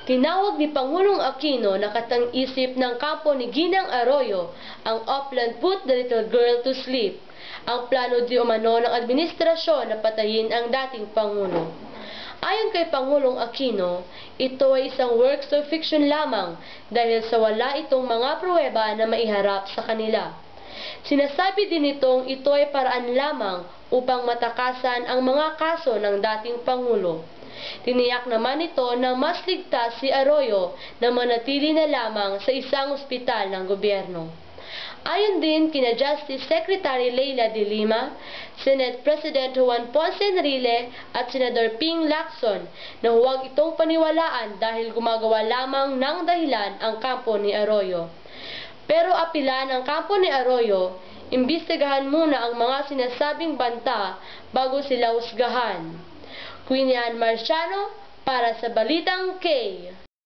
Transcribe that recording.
Tinawag ni Pangulong Aquino na katang-isip ng kampo ni Ginang Arroyo ang Upland Put the Little Girl to Sleep, ang plano di umano ng administrasyon na patayin ang dating Pangulo. Ayon kay Pangulong Aquino, ito ay isang works of fiction lamang dahil sa wala itong mga pruweba na maiharap sa kanila. Sinasabi din nitong ito ay paraan lamang upang matakasan ang mga kaso ng dating Pangulo. Tiniyak naman ito na mas ligtas si Arroyo na manatili na lamang sa isang ospital ng gobyerno. Ayon din kina Justice Secretary Leila de Lima, Senate President Juan Ponce Enrile at Senador Ping Lacson na huwag itong paniwalaan dahil gumagawa lamang ng dahilan ang kampo ni Arroyo. Pero apila ng kampo ni Arroyo, imbestigahan muna ang mga sinasabing banta bago sila husgahan. Queen Ann Marciano para sa Balitang K.